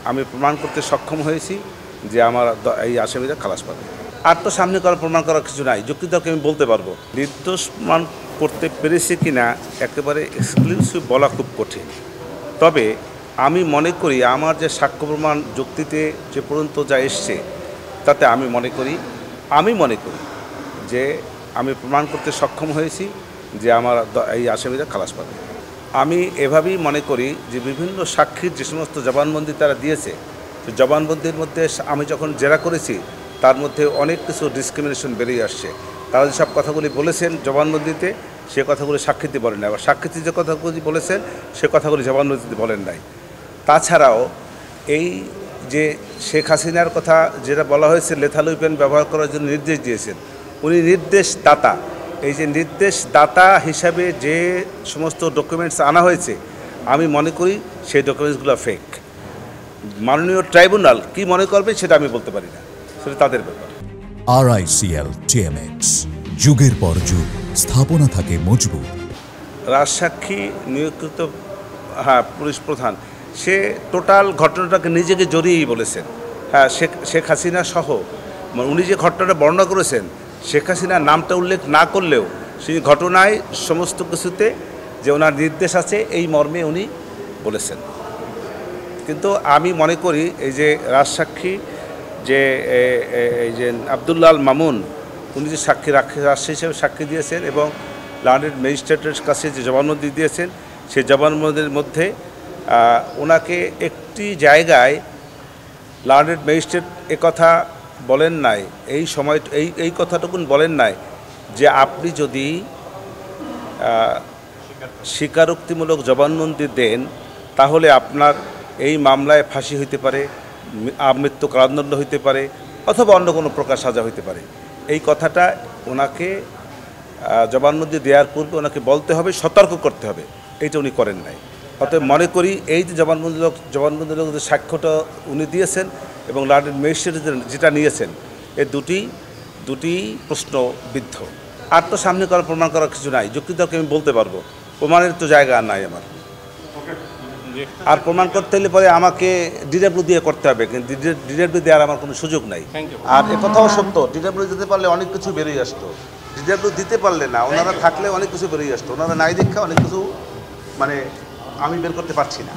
আমি প্রমাণ করতে সক্ষম হয়েছি যে আমার এই আসামিরা খালাস পাবে। আর তো সামনে করার প্রমাণ করার কিছু নাই, যুক্তিতর্কে আমি বলতে পারবো। নির্দোষ প্রমাণ করতে পেরেছি কিনা একেবারে এক্সক্লুসিভ বলা খুব কঠিন, তবে আমি মনে করি আমার যে সাক্ষ্য প্রমাণ যুক্তিতে যে পর্যন্ত যা এসছে তাতে আমি মনে করি যে আমি প্রমাণ করতে সক্ষম হয়েছি যে আমার এই আসামিরা খালাস পাবে। আমি এভাবেই মনে করি যে বিভিন্ন সাক্ষীর যে সমস্ত জবানবন্দি তারা দিয়েছে, তো জবানবন্দির মধ্যে আমি যখন জেরা করেছি তার মধ্যে অনেক কিছু ডিসক্রিমিনেশন বেরিয়ে আসছে। তারা যেসব কথাগুলি বলেছেন জবানবন্দিতে সে কথাগুলি সাক্ষীতে বলেন না, আবার সাক্ষীতে যে কথাগুলি বলেছেন সে কথাগুলি জবানবন্দিতে বলেন নাই। তাছাড়াও এই যে শেখ হাসিনার কথা যেটা বলা হয়েছে লেথাল ওয়েপন ব্যবহার করার জন্য নির্দেশ দিয়েছেন, উনি নির্দেশদাতা। এই যে নির্দেশদাতা হিসাবে যে সমস্ত ডকুমেন্টস আনা হয়েছে আমি মনে করি সেই ডকুমেন্টসগুলো ফেক। মাননীয় ট্রাইব্যুনাল কি মনে করবে সেটা আমি বলতে পারি না, সেটা তাদের ব্যাপার। RICL TMX, যুগের পর যুগ স্থাপনা থাকে মজবুত। রাজসাক্ষী নিয়োগকৃত পুলিশ প্রধান সে টোটাল ঘটনাটাকে নিজেকে জড়িয়েই বলেছেন। শেখ হাসিনা সহ উনি যে ঘটনাটা বর্ণনা করেছেন শেখ হাসিনার নামটা উল্লেখ না করলেও সেই ঘটনায় সমস্ত কিছুতে যে ওনার নির্দেশ আছে এই মর্মে উনি বলেছেন। কিন্তু আমি মনে করি এই যে রাজসাক্ষী যে এই যে আব্দুল্লাহ আল মামুন উনি যে রাজসাক্ষী হিসেবে সাক্ষী দিয়েছেন এবং লার্নেড ম্যাজিস্ট্রেটের কাছে যে জবানবন্দি দিয়েছেন সেই জবানবন্দির মধ্যে ওনাকে একটি জায়গায় লার্নেড ম্যাজিস্ট্রেট একথা বলেন নাই, এই সময় এই কথাটুকুন বলেন নাই যে আপনি যদি স্বীকারোক্তিমূলক জবানবন্দি দেন তাহলে আপনার এই মামলায় ফাঁসি হইতে পারে, মৃত্যু কারাদণ্ড হইতে পারে অথবা অন্য কোনো প্রকার সাজা হইতে পারে। এই কথাটা ওনাকে জবানবন্দি দেওয়ার পূর্বে ওনাকে বলতে হবে, সতর্ক করতে হবে, এইটা উনি করেন নাই। অতএব মনে করি এই যে জবানবন্দিমূলক যে সাক্ষ্যটা উনি দিয়েছেন এবং লার্নেড ম্যাজিস্ট্রেট যেটা নিয়েছেন এই দুটি প্রশ্নবিদ্ধ। আর তো সামনে করার প্রমাণ করার কিছু নাই, যুক্তিতর্কে আমি বলতে পারবো, প্রমাণের তো জায়গা আর নাই আমার। আর প্রমাণ করতে হলে পরে আমাকে ডিডাব্লিউ দিয়ে করতে হবে, কিন্তু ডিডাব্লিউ দেওয়ার আমার কোনো সুযোগ নাই। আর একথাও সত্য, ডিডাব্লিউ দিতে পারলে অনেক কিছু বেরিয়ে আসতো, ডিডাব্লিউ দিতে পারলে না, ওনারা থাকলে অনেক কিছু বেরিয়ে আসতো, ওনারা নাই দীক্ষা অনেক কিছু আমি বের করতে পারছি না।